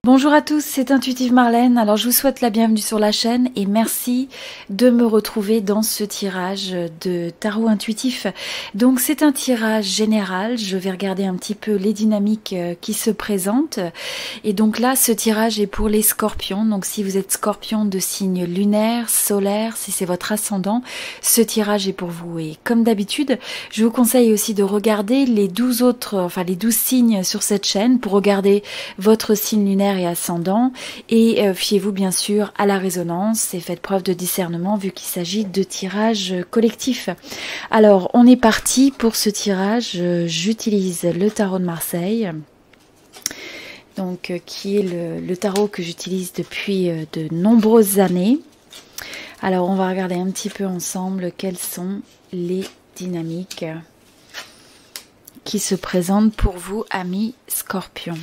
Bonjour à tous, c'est Intuitive Marlène. Alors je vous souhaite la bienvenue sur la chaîne et merci de me retrouver dans ce tirage de tarot intuitif. Donc c'est un tirage général, je vais regarder un petit peu les dynamiques qui se présentent. Et donc là ce tirage est pour les scorpions, donc si vous êtes scorpion de signe lunaire, solaire, si c'est votre ascendant, ce tirage est pour vous. Et comme d'habitude, je vous conseille aussi de regarder les 12 signes sur cette chaîne pour regarder votre signe lunaire et ascendant et fiez-vous bien sûr à la résonance et faites preuve de discernement vu qu'il s'agit de tirage collectif. Alors on est parti pour ce tirage. J'utilise le tarot de Marseille, donc qui est le tarot que j'utilise depuis de nombreuses années. Alors on va regarder un petit peu ensemble quelles sont les dynamiques qui se présentent pour vous, amis scorpions.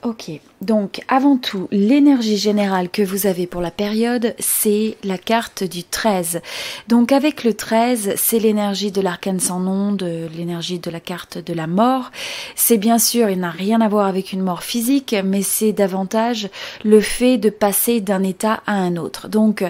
Ok, donc avant tout, l'énergie générale que vous avez pour la période, c'est la carte du 13. Donc avec le 13, c'est l'énergie de l'arcane sans nom, de l'énergie de la carte de la mort. C'est bien sûr, il n'a rien à voir avec une mort physique, mais c'est davantage le fait de passer d'un état à un autre. Donc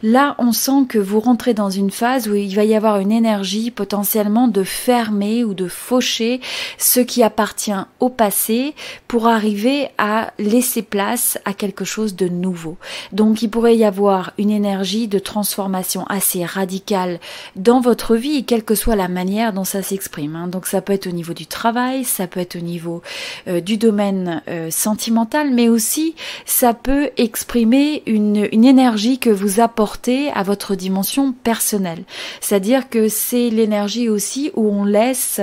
là, on sent que vous rentrez dans une phase où il va y avoir une énergie potentiellement de fermer ou de faucher ce qui appartient au passé pour arriver à laisser place à quelque chose de nouveau. Donc il pourrait y avoir une énergie de transformation assez radicale dans votre vie, quelle que soit la manière dont ça s'exprime. Donc ça peut être au niveau du travail, ça peut être au niveau du domaine sentimental, mais aussi ça peut exprimer une énergie que vous apportez à votre dimension personnelle. C'est-à-dire que c'est l'énergie aussi où on laisse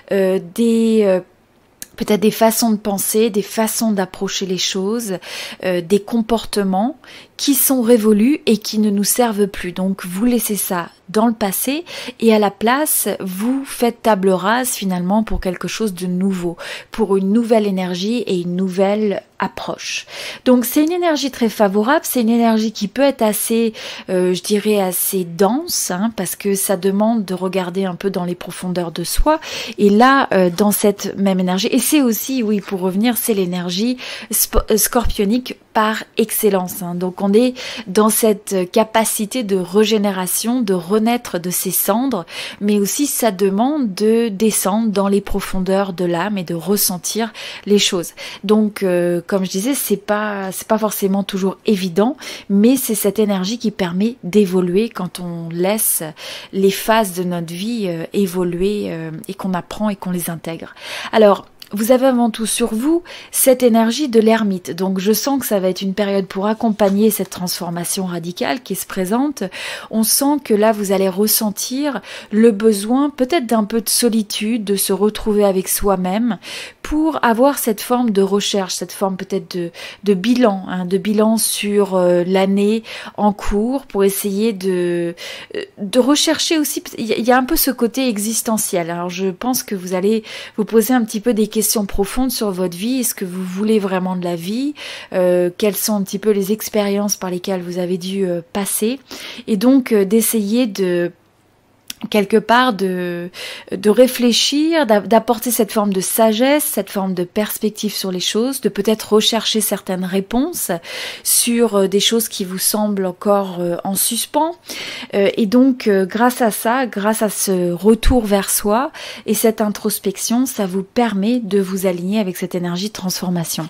peut-être des façons de penser, des façons d'approcher les choses, des comportements qui sont révolus et qui ne nous servent plus. Donc vous laissez ça dans le passé et à la place, vous faites table rase finalement pour quelque chose de nouveau, pour une nouvelle énergie et une nouvelle approche. Donc c'est une énergie très favorable, c'est une énergie qui peut être assez, je dirais assez dense, parce que ça demande de regarder un peu dans les profondeurs de soi. Et là, dans cette même énergie, et c'est aussi, oui, pour revenir, c'est l'énergie scorpionique par excellence. Donc on est dans cette capacité de régénération, de renaître de ses cendres, mais aussi ça demande de descendre dans les profondeurs de l'âme et de ressentir les choses. Donc comme je disais, c'est pas forcément toujours évident, mais c'est cette énergie qui permet d'évoluer quand on laisse les phases de notre vie évoluer et qu'on apprend et qu'on les intègre. Alors vous avez avant tout sur vous cette énergie de l'ermite. Donc je sens que ça va être une période pour accompagner cette transformation radicale qui se présente. On sent que là vous allez ressentir le besoin peut-être d'un peu de solitude, de se retrouver avec soi-même pour avoir cette forme de recherche, cette forme peut-être de bilan sur l'année en cours, pour essayer de rechercher aussi. Il y a un peu ce côté existentiel. Alors je pense que vous allez vous poser un petit peu des questions profondes sur votre vie. Est-ce que vous voulez vraiment de la vie? Quelles sont un petit peu les expériences par lesquelles vous avez dû passer? Et donc d'essayer de quelque part de réfléchir, d'apporter cette forme de sagesse, cette forme de perspective sur les choses, de peut-être rechercher certaines réponses sur des choses qui vous semblent encore en suspens. Et donc grâce à ça, grâce à ce retour vers soi et cette introspection, ça vous permet de vous aligner avec cette énergie de transformation.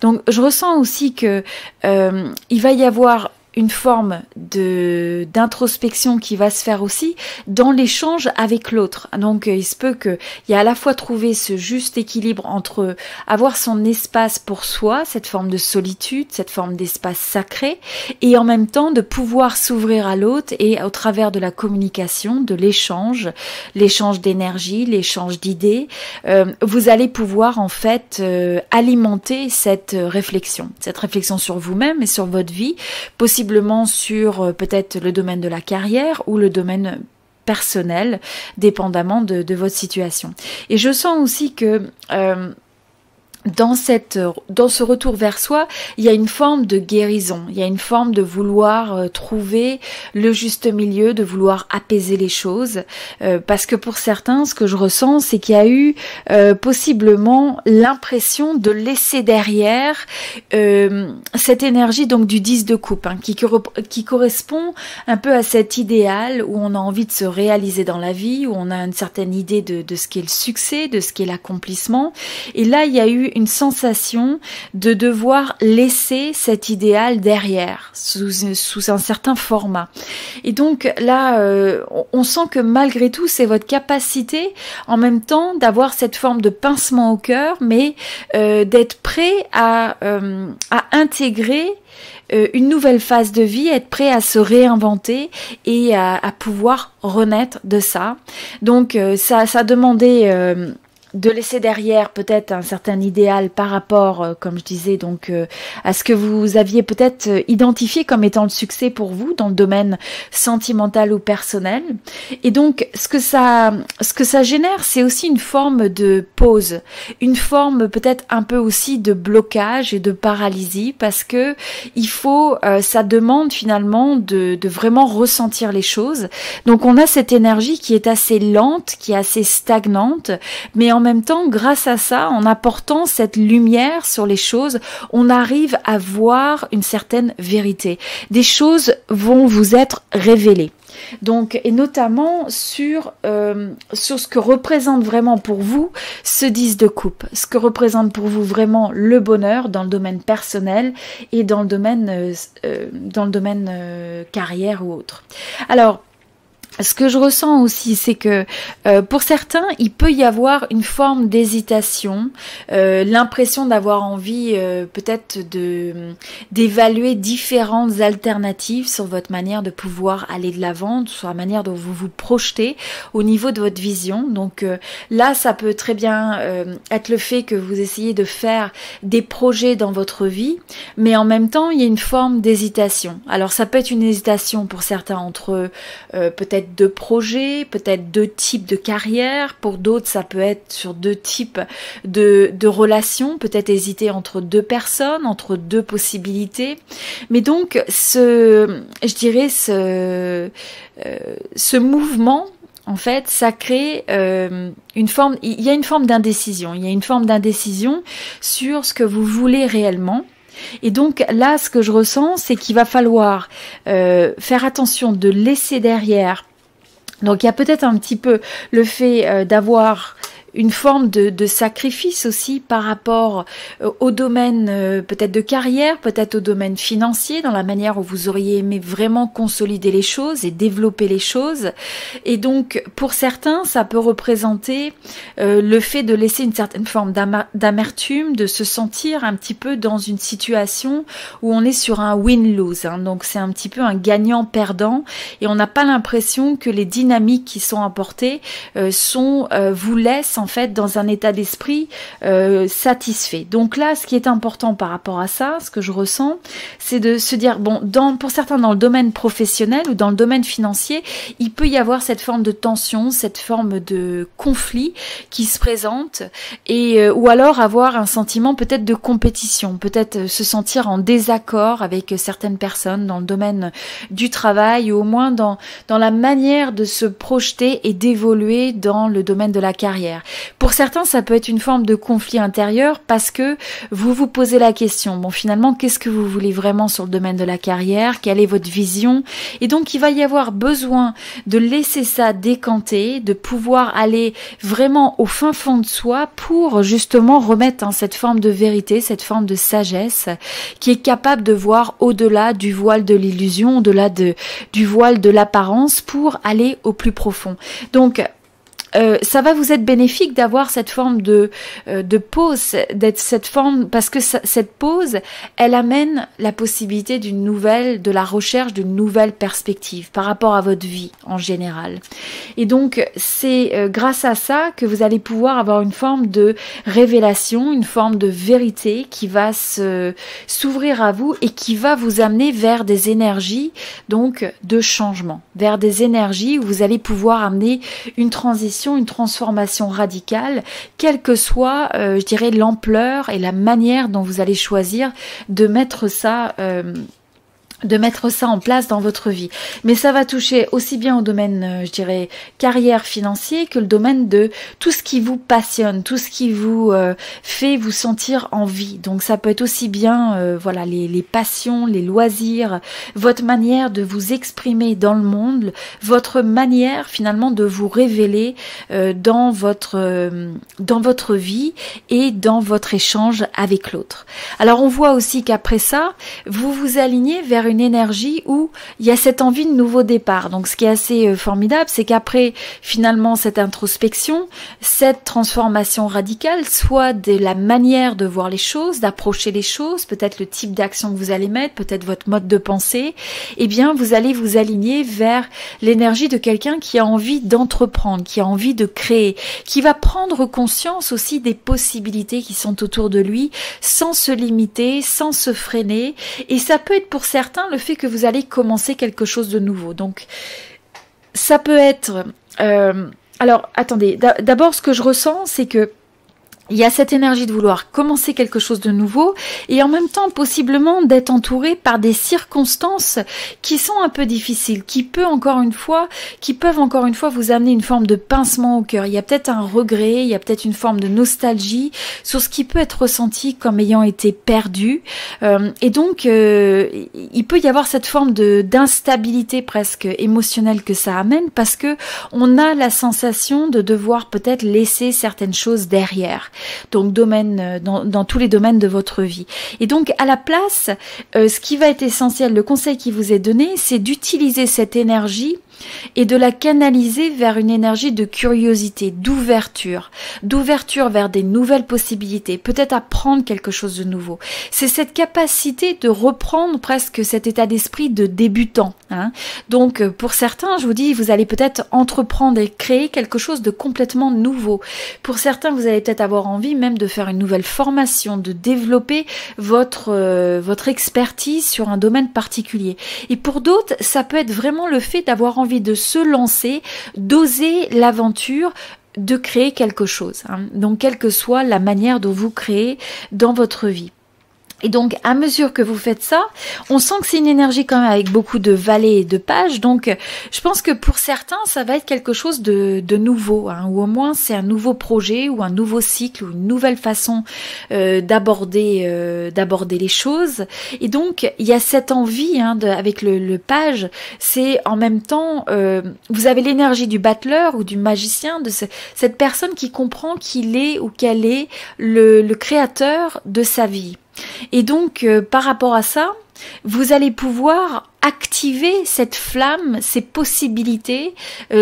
Donc je ressens aussi que il va y avoir une forme d'introspection qui va se faire aussi dans l'échange avec l'autre. Donc il se peut qu'il y a à la fois trouver ce juste équilibre entre avoir son espace pour soi, cette forme de solitude, cette forme d'espace sacré, et en même temps de pouvoir s'ouvrir à l'autre et au travers de la communication, de l'échange d'énergie, l'échange d'idées, vous allez pouvoir en fait alimenter cette réflexion sur vous-même et sur votre vie, possiblement sur peut-être le domaine de la carrière ou le domaine personnel, dépendamment de votre situation. Et je sens aussi que dans ce retour vers soi, il y a une forme de guérison, il y a une forme de vouloir trouver le juste milieu, de vouloir apaiser les choses, parce que pour certains, ce que je ressens, c'est qu'il y a eu possiblement l'impression de laisser derrière cette énergie donc du 10 de coupe, hein, qui correspond un peu à cet idéal où on a envie de se réaliser dans la vie, où on a une certaine idée de ce qu'est le succès, de ce qu'est l'accomplissement, et là il y a eu une sensation de devoir laisser cet idéal derrière, sous un certain format. Et donc là, on sent que malgré tout, c'est votre capacité en même temps d'avoir cette forme de pincement au cœur, mais d'être prêt à intégrer une nouvelle phase de vie, être prêt à se réinventer et à pouvoir renaître de ça. Donc ça demandait de laisser derrière peut-être un certain idéal par rapport, comme je disais, donc à ce que vous aviez peut-être identifié comme étant le succès pour vous dans le domaine sentimental ou personnel. Et donc ce que ça génère, c'est aussi une forme de pause, une forme peut-être un peu aussi de blocage et de paralysie, parce que ça demande finalement de vraiment ressentir les choses. Donc on a cette énergie qui est assez lente, qui est assez stagnante, mais en même temps, grâce à ça, en apportant cette lumière sur les choses, on arrive à voir une certaine vérité. Des choses vont vous être révélées. Donc, et notamment sur ce que représente vraiment pour vous ce 10 de coupe, ce que représente pour vous vraiment le bonheur dans le domaine personnel et dans le domaine carrière ou autre. Alors, ce que je ressens aussi, c'est que pour certains, il peut y avoir une forme d'hésitation, l'impression d'avoir envie peut-être d'évaluer différentes alternatives sur votre manière de pouvoir aller de l'avant, sur la manière dont vous vous projetez au niveau de votre vision. Donc là, ça peut très bien être le fait que vous essayez de faire des projets dans votre vie, mais en même temps, il y a une forme d'hésitation. Alors ça peut être une hésitation pour certains entre peut-être deux projets, peut-être deux types de carrières. Pour d'autres, ça peut être sur deux types de relations, peut-être hésiter entre deux personnes, entre deux possibilités. Mais donc, ce mouvement, en fait, ça crée il y a une forme d'indécision. Il y a une forme d'indécision sur ce que vous voulez réellement. Et donc là, ce que je ressens, c'est qu'il va falloir faire attention de laisser derrière. Donc il y a peut-être un petit peu le fait d'avoir une forme de sacrifice aussi par rapport au domaine peut-être de carrière, peut-être au domaine financier, dans la manière où vous auriez aimé vraiment consolider les choses et développer les choses. Et donc pour certains, ça peut représenter le fait de laisser une certaine forme d'amertume, de se sentir un petit peu dans une situation où on est sur un win-lose, hein. Donc c'est un petit peu un gagnant-perdant et on n'a pas l'impression que les dynamiques qui sont apportées vous laissent en fait dans un état d'esprit satisfait. Donc là, ce qui est important par rapport à ça, ce que je ressens, c'est de se dire, bon, pour certains dans le domaine professionnel ou dans le domaine financier, il peut y avoir cette forme de tension, cette forme de conflit qui se présente, ou alors avoir un sentiment peut-être de compétition, peut-être se sentir en désaccord avec certaines personnes dans le domaine du travail, ou au moins dans la manière de se projeter et d'évoluer dans le domaine de la carrière. Pour certains, ça peut être une forme de conflit intérieur parce que vous vous posez la question, bon, finalement, qu'est-ce que vous voulez vraiment sur le domaine de la carrière? Quelle est votre vision? Et donc, il va y avoir besoin de laisser ça décanter, de pouvoir aller vraiment au fin fond de soi pour justement remettre cette forme de vérité, cette forme de sagesse qui est capable de voir au-delà du voile de l'illusion, au-delà du voile de l'apparence pour aller au plus profond. Donc, ça va vous être bénéfique d'avoir cette forme de pause, d'être cette forme, parce que cette pause, elle amène la possibilité de la recherche d'une nouvelle perspective par rapport à votre vie en général. Et donc, c'est grâce à ça que vous allez pouvoir avoir une forme de révélation, une forme de vérité qui va s'ouvrir à vous et qui va vous amener vers des énergies donc de changement, vers des énergies où vous allez pouvoir amener une transition bifurcation, une transformation radicale, quelle que soit, je dirais, l'ampleur et la manière dont vous allez choisir de mettre ça en place dans votre vie. Mais ça va toucher aussi bien au domaine, je dirais, carrière financier que le domaine de tout ce qui vous passionne, tout ce qui vous fait vous sentir en vie. Donc ça peut être aussi bien voilà, les passions, les loisirs, votre manière de vous exprimer dans le monde, votre manière finalement de vous révéler dans votre vie et dans votre échange avec l'autre. Alors on voit aussi qu'après ça, vous vous alignez vers une énergie où il y a cette envie de nouveau départ. Donc ce qui est assez formidable, c'est qu'après finalement cette introspection, cette transformation radicale, soit de la manière de voir les choses, d'approcher les choses, peut-être le type d'action que vous allez mettre, peut-être votre mode de pensée, eh bien vous allez vous aligner vers l'énergie de quelqu'un qui a envie d'entreprendre, qui a envie de créer, qui va prendre conscience aussi des possibilités qui sont autour de lui, sans se limiter, sans se freiner. Et ça peut être pour certains le fait que vous allez commencer quelque chose de nouveau. Donc, ça peut être... alors, attendez, d'abord, ce que je ressens, c'est que il y a cette énergie de vouloir commencer quelque chose de nouveau et en même temps possiblement d'être entouré par des circonstances qui sont un peu difficiles, qui peuvent encore une fois vous amener une forme de pincement au cœur. Il y a peut-être un regret, il y a peut-être une forme de nostalgie sur ce qui peut être ressenti comme ayant été perdu. Et donc, il peut y avoir cette forme d'instabilité presque émotionnelle que ça amène parce que on a la sensation de devoir peut-être laisser certaines choses derrière. Donc dans tous les domaines de votre vie. Et donc à la place, ce qui va être essentiel, le conseil qui vous est donné, c'est d'utiliser cette énergie et de la canaliser vers une énergie de curiosité, d'ouverture vers des nouvelles possibilités, peut-être apprendre quelque chose de nouveau. C'est cette capacité de reprendre presque cet état d'esprit de débutant. Donc pour certains, je vous dis, vous allez peut-être entreprendre et créer quelque chose de complètement nouveau. Pour certains, vous allez peut-être avoir envie même de faire une nouvelle formation, de développer votre expertise sur un domaine particulier. Et pour d'autres, ça peut être vraiment le fait d'avoir envie de se lancer, d'oser l'aventure, de créer quelque chose. Donc, quelle que soit la manière dont vous créez dans votre vie. Et donc, à mesure que vous faites ça, on sent que c'est une énergie quand même avec beaucoup de vallées et de pages. Donc, je pense que pour certains, ça va être quelque chose de nouveau, ou au moins c'est un nouveau projet ou un nouveau cycle ou une nouvelle façon d'aborder les choses. Et donc, il y a cette envie avec le page, c'est en même temps, vous avez l'énergie du battleur ou du magicien, de cette personne qui comprend qu'il est ou qu'elle est le créateur de sa vie. Et donc, par rapport à ça, vous allez pouvoir activer cette flamme, ces possibilités,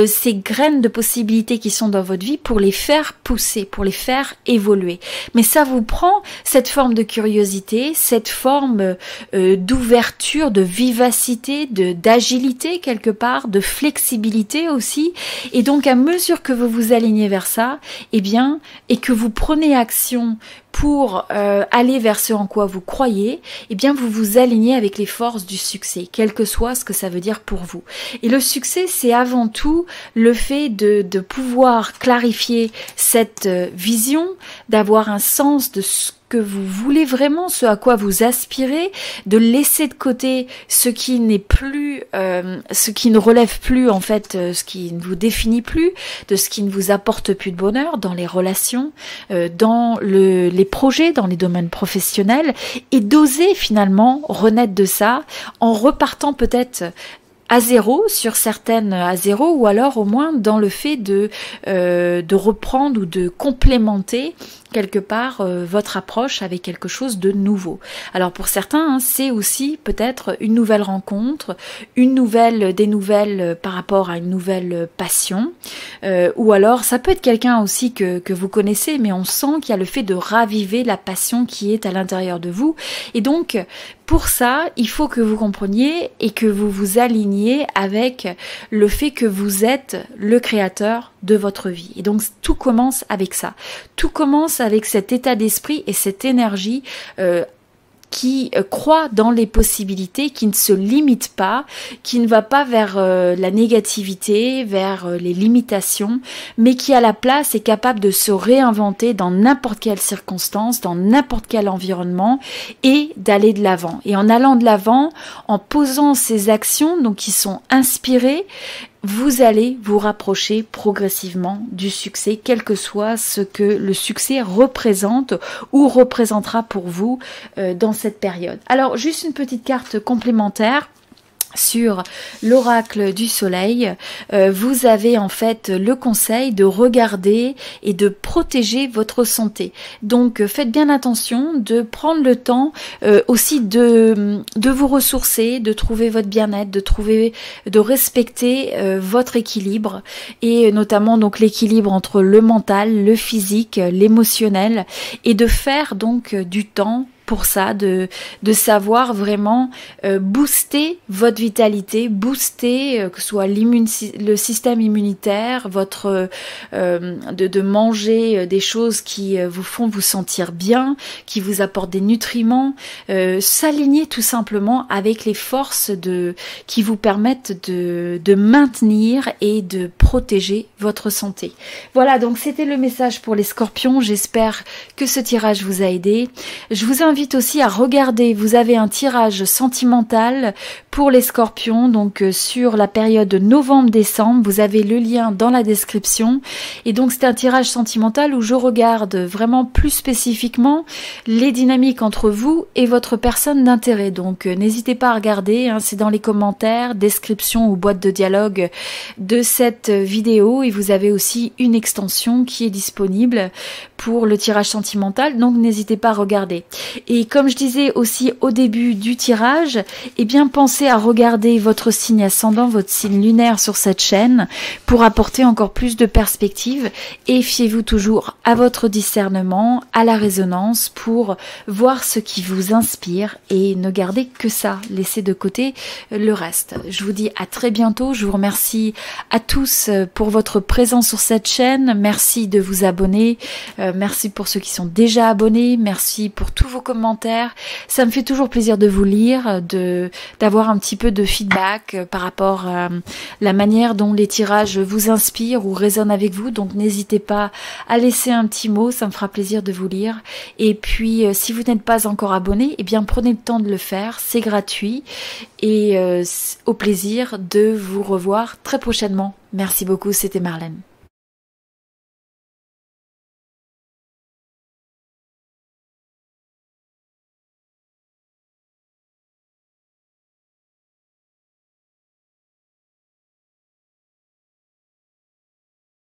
ces graines de possibilités qui sont dans votre vie pour les faire pousser, pour les faire évoluer. Mais ça vous prend cette forme de curiosité, cette forme d'ouverture, de vivacité, d'agilité quelque part, de flexibilité aussi. Et donc à mesure que vous vous alignez vers ça, et que vous prenez action pour aller vers ce en quoi vous croyez, vous vous alignez avec les forces du succès, quel que soit ce que ça veut dire pour vous. Et le succès, c'est avant tout le fait de pouvoir clarifier cette vision, d'avoir un sens de ce que vous voulez vraiment, ce à quoi vous aspirez, de laisser de côté ce qui n'est plus, ce qui ne relève plus en fait, ce qui ne vous définit plus, de ce qui ne vous apporte plus de bonheur dans les relations, dans les projets, dans les domaines professionnels, et d'oser finalement renaître de ça en repartant peut-être à zéro, sur certaines à zéro, ou alors au moins dans le fait de reprendre ou de complémenter quelque part votre approche avec quelque chose de nouveau. Alors pour certains, c'est aussi peut-être une nouvelle rencontre, des nouvelles par rapport à une nouvelle passion, ou alors ça peut être quelqu'un aussi que vous connaissez, mais on sent qu'il y a le fait de raviver la passion qui est à l'intérieur de vous. Et donc pour ça, il faut que vous compreniez et que vous vous aligniez avec le fait que vous êtes le créateur de votre vie. Et donc tout commence avec ça. Tout commence avec cet état d'esprit et cette énergie qui croit dans les possibilités, qui ne se limite pas, qui ne va pas vers la négativité, vers les limitations, mais qui à la place est capable de se réinventer dans n'importe quelle circonstance, dans n'importe quel environnement et d'aller de l'avant. Et en allant de l'avant, en posant ces actions donc qui sont inspirées, vous allez vous rapprocher progressivement du succès, quel que soit ce que le succès représente ou représentera pour vous dans cette période. Alors, juste une petite carte complémentaire. Sur l'oracle du soleil, vous avez en fait le conseil de regarder et de protéger votre santé. Donc faites bien attention de prendre le temps aussi de vous ressourcer, de trouver votre bien-être, de respecter votre équilibre et notamment donc l'équilibre entre le mental, le physique, l'émotionnel et de faire donc du temps pour ça, de savoir vraiment booster votre vitalité, booster que ce soit le système immunitaire, de manger des choses qui vous font vous sentir bien, qui vous apportent des nutriments, s'aligner tout simplement avec les forces qui vous permettent de maintenir et de protéger votre santé. Voilà, donc c'était le message pour les scorpions. J'espère que ce tirage vous a aidé. Je vous invite aussi à regarder, vous avez un tirage sentimental pour les scorpions, donc sur la période novembre-décembre, vous avez le lien dans la description, et donc c'est un tirage sentimental où je regarde vraiment plus spécifiquement les dynamiques entre vous et votre personne d'intérêt, donc n'hésitez pas à regarder, hein, c'est dans les commentaires, description ou boîte de dialogue de cette vidéo, et vous avez aussi une extension qui est disponible pour le tirage sentimental, donc n'hésitez pas à regarder. Et comme je disais aussi au début du tirage, eh bien pensez à regarder votre signe ascendant, votre signe lunaire sur cette chaîne pour apporter encore plus de perspective, et fiez-vous toujours à votre discernement, à la résonance pour voir ce qui vous inspire et ne gardez que ça, laissez de côté le reste. Je vous dis à très bientôt, je vous remercie à tous pour votre présence sur cette chaîne, merci de vous abonner, merci pour ceux qui sont déjà abonnés, merci pour tous vos commentaires, ça me fait toujours plaisir de vous lire, d'avoir un petit peu de feedback par rapport à la manière dont les tirages vous inspirent ou résonnent avec vous, donc n'hésitez pas à laisser un petit mot, ça me fera plaisir de vous lire. Et puis si vous n'êtes pas encore abonné, eh bien prenez le temps de le faire, c'est gratuit, et au plaisir de vous revoir très prochainement. Merci beaucoup, c'était Marlène.